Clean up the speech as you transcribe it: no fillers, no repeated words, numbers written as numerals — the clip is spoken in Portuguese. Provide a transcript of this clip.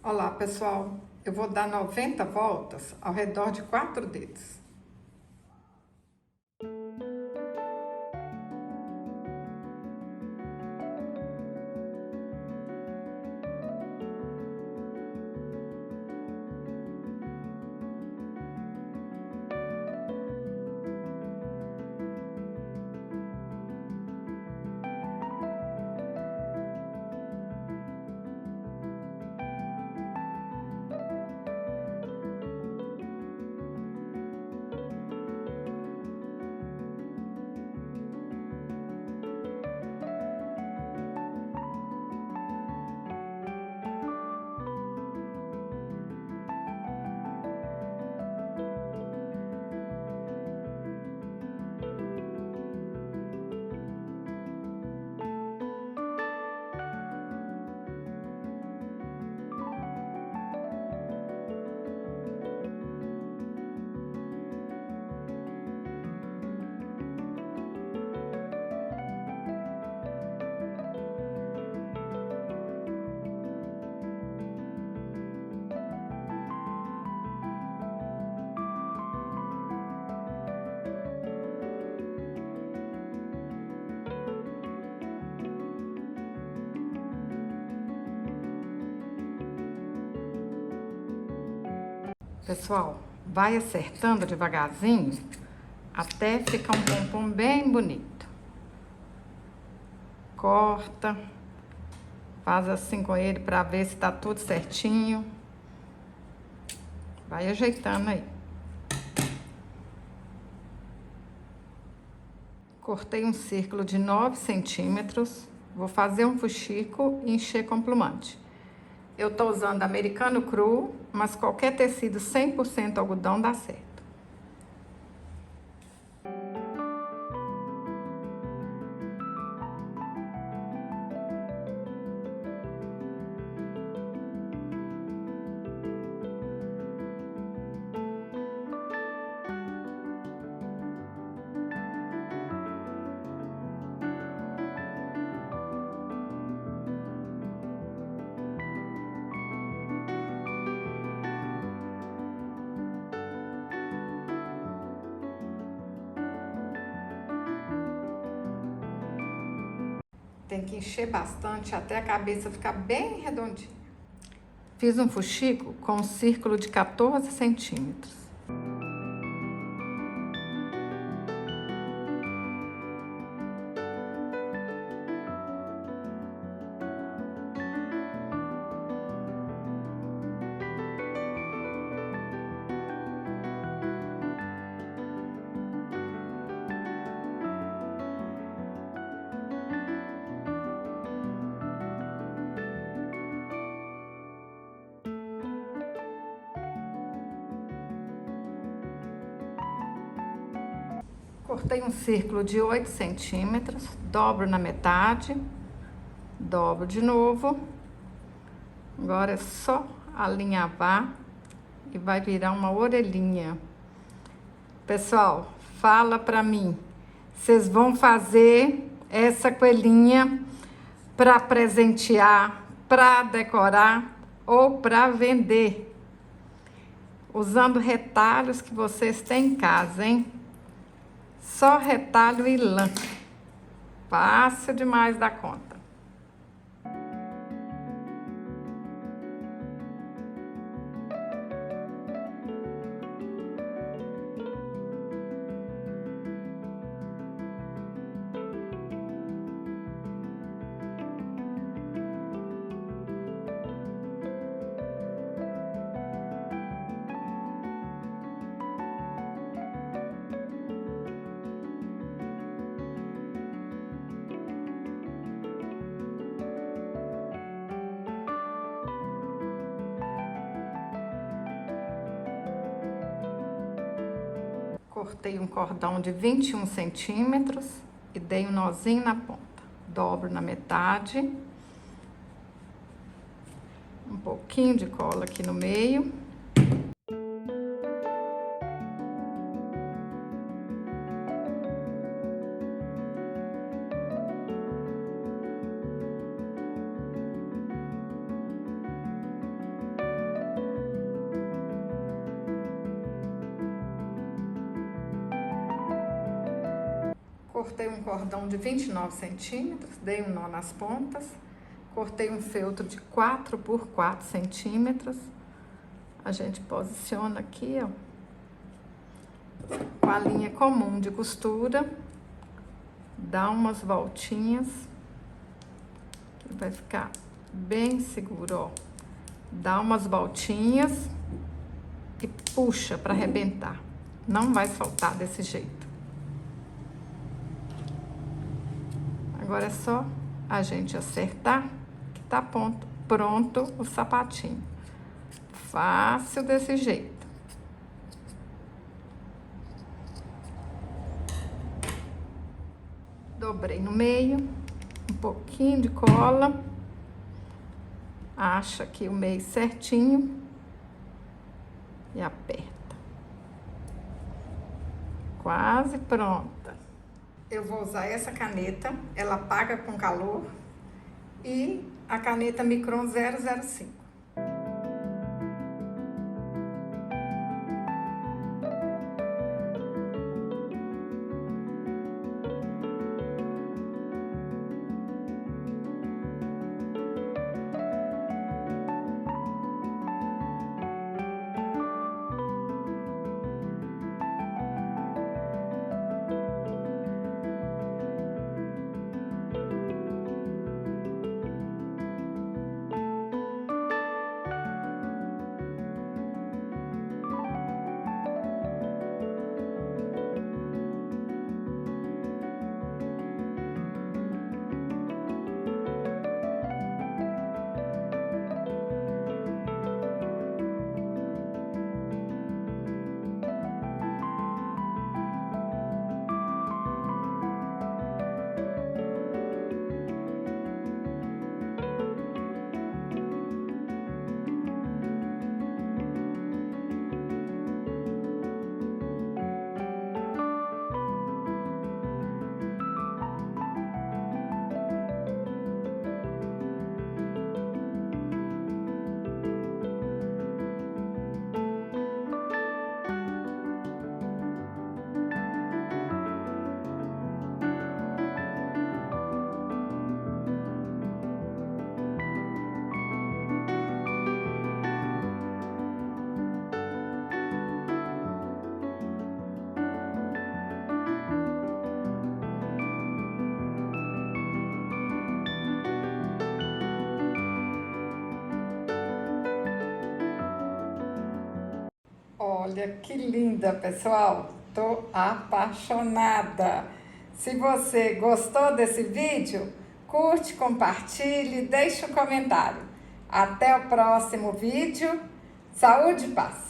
Olá, pessoal. Eu vou dar 90 voltas ao redor de 4 dedos. Pessoal, vai acertando devagarzinho até ficar um pompom bem bonito. Corta, faz assim com ele para ver se tá tudo certinho. Vai ajeitando aí. Cortei um círculo de 9 centímetros. Vou fazer um fuxico e encher com plumante. Eu tô usando americano cru, mas qualquer tecido 100% algodão dá certo. Tem que encher bastante até a cabeça ficar bem redondinha. Fiz um fuxico com um círculo de 14 centímetros. Cortei um círculo de 8 centímetros, dobro na metade, dobro de novo. Agora é só alinhavar e vai virar uma orelhinha. Pessoal, fala pra mim, vocês vão fazer essa coelhinha para presentear, para decorar ou para vender? Usando retalhos que vocês têm em casa, hein? Só retalho e lã. Fácil demais da conta. Cortei um cordão de 21 centímetros e dei um nozinho na ponta. Dobro na metade. Um pouquinho de cola aqui no meio. cortei um cordão de 29 centímetros, dei um nó nas pontas, cortei um feltro de 4 por 4 centímetros. A gente posiciona aqui, ó, com a linha comum de costura, dá umas voltinhas, vai ficar bem seguro, ó. Dá umas voltinhas e puxa para arrebentar. Não vai soltar desse jeito. Agora é só a gente acertar que tá pronto o sapatinho. Fácil desse jeito. Dobrei no meio, um pouquinho de cola. Acha aqui o meio certinho e aperta. Quase pronta. Eu vou usar essa caneta, ela apaga com calor, e a caneta Micron 005. Olha que linda, pessoal! Tô apaixonada! Se você gostou desse vídeo, curte, compartilhe, deixe um comentário. Até o próximo vídeo. Saúde e paz!